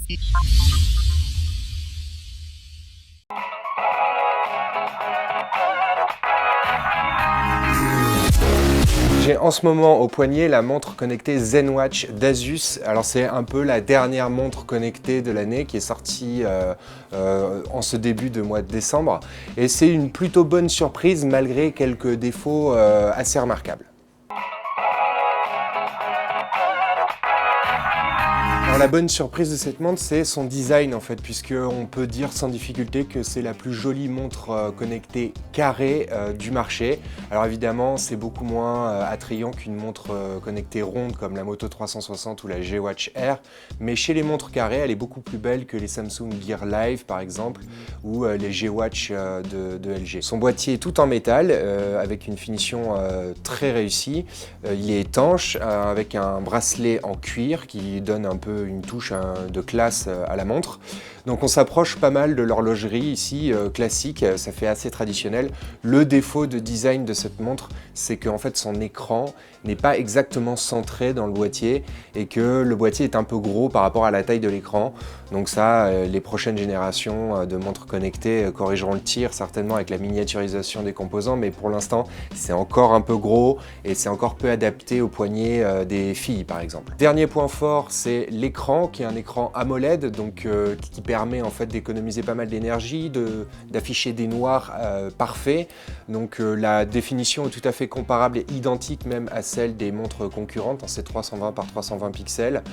J'ai en ce moment au poignet la montre connectée ZenWatch d'Asus. Alors c'est un peu la dernière montre connectée de l'année qui est sortie en ce début de mois de décembre. Et c'est une plutôt bonne surprise malgré quelques défauts assez remarquables. Alors la bonne surprise de cette montre, c'est son design en fait, puisqu'on peut dire sans difficulté que c'est la plus jolie montre connectée carrée du marché. Alors évidemment, c'est beaucoup moins attrayant qu'une montre connectée ronde comme la Moto 360 ou la G-Watch Air, mais chez les montres carrées, elle est beaucoup plus belle que les Samsung Gear Live par exemple, ou les G-Watch de LG. Son boîtier est tout en métal, avec une finition très réussie. Il est étanche, avec un bracelet en cuir qui donne un peu une touche de classe à la montre. Donc on s'approche pas mal de l'horlogerie ici, classique, ça fait assez traditionnel. Le défaut de design de cette montre, c'est qu'en fait son écran n'est pas exactement centré dans le boîtier et que le boîtier est un peu gros par rapport à la taille de l'écran. Donc ça, les prochaines générations de montres connectées corrigeront le tir certainement avec la miniaturisation des composants, mais pour l'instant c'est encore un peu gros et c'est encore peu adapté au poignet des filles par exemple. Dernier point fort, c'est l'écran qui est un écran AMOLED, donc qui permet en fait d'économiser pas mal d'énergie, d'afficher des noirs parfaits. Donc la définition est tout à fait comparable et identique même à celle des montres concurrentes, c'est 320 par 320 pixels.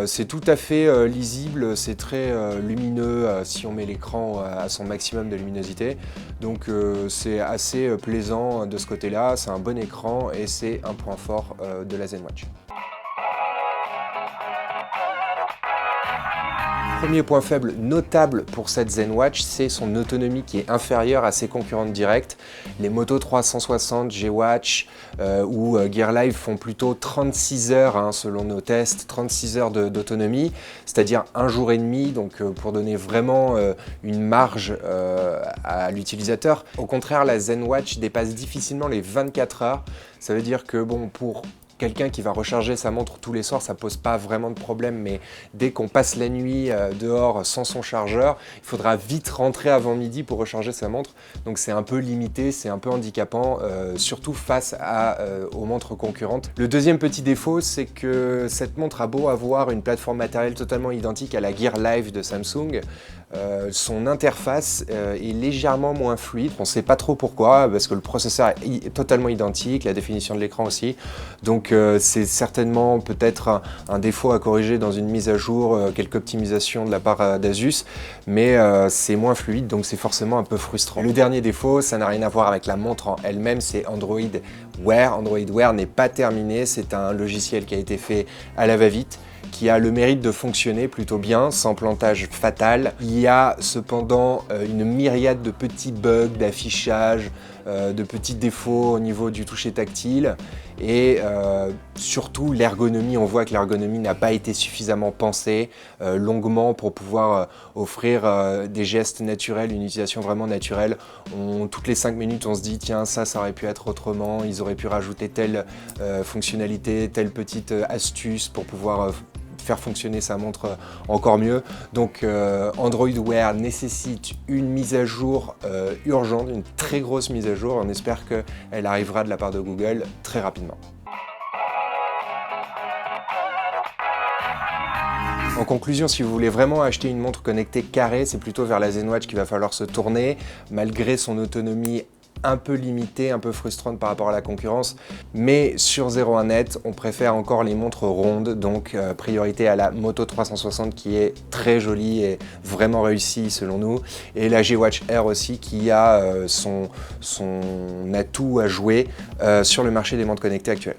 C'est tout à fait lisible, c'est très lumineux si on met l'écran à son maximum de luminosité. Donc c'est assez plaisant de ce côté-là, c'est un bon écran et c'est un point fort de la ZenWatch. Premier point faible notable pour cette ZenWatch, c'est son autonomie qui est inférieure à ses concurrentes directes. Les Moto 360, G-Watch ou Gear Live font plutôt 36 heures selon nos tests, 36 heures d'autonomie, c'est-à-dire un jour et demi, donc pour donner vraiment une marge à l'utilisateur. Au contraire, la ZenWatch dépasse difficilement les 24 heures. Ça veut dire que bon, pour quelqu'un qui va recharger sa montre tous les soirs, ça pose pas vraiment de problème, mais dès qu'on passe la nuit dehors sans son chargeur, il faudra vite rentrer avant midi pour recharger sa montre. Donc c'est un peu limité, c'est un peu handicapant, surtout face aux montres concurrentes. Le deuxième petit défaut, c'est que cette montre a beau avoir une plateforme matérielle totalement identique à la Gear Live de Samsung, son interface est légèrement moins fluide. On ne sait pas trop pourquoi, parce que le processeur est totalement identique, la définition de l'écran aussi. Donc c'est certainement peut-être un défaut à corriger dans une mise à jour, quelques optimisations de la part d'Asus, mais c'est moins fluide, donc c'est forcément un peu frustrant. Le dernier défaut, ça n'a rien à voir avec la montre en elle-même, c'est Android Wear. Android Wear n'est pas terminé, c'est un logiciel qui a été fait à la va-vite, qui a le mérite de fonctionner plutôt bien, sans plantage fatal. Il y a cependant une myriade de petits bugs d'affichage, de petits défauts au niveau du toucher tactile et surtout l'ergonomie. On voit que l'ergonomie n'a pas été suffisamment pensée longuement pour pouvoir offrir des gestes naturels, une utilisation vraiment naturelle. Toutes les 5 minutes, on se dit tiens, ça aurait pu être autrement, ils auraient pu rajouter telle fonctionnalité, telle petite astuce pour pouvoir faire fonctionner sa montre encore mieux. Donc Android Wear nécessite une mise à jour urgente, une très grosse mise à jour. On espère qu'elle arrivera de la part de Google très rapidement. En conclusion, si vous voulez vraiment acheter une montre connectée carrée, c'est plutôt vers la ZenWatch qu'il va falloir se tourner, malgré son autonomie un peu limitée, un peu frustrante par rapport à la concurrence. Mais sur 01net, on préfère encore les montres rondes, donc priorité à la Moto 360 qui est très jolie et vraiment réussie selon nous, et la G-Watch Air aussi qui a son atout à jouer sur le marché des montres connectées actuelles.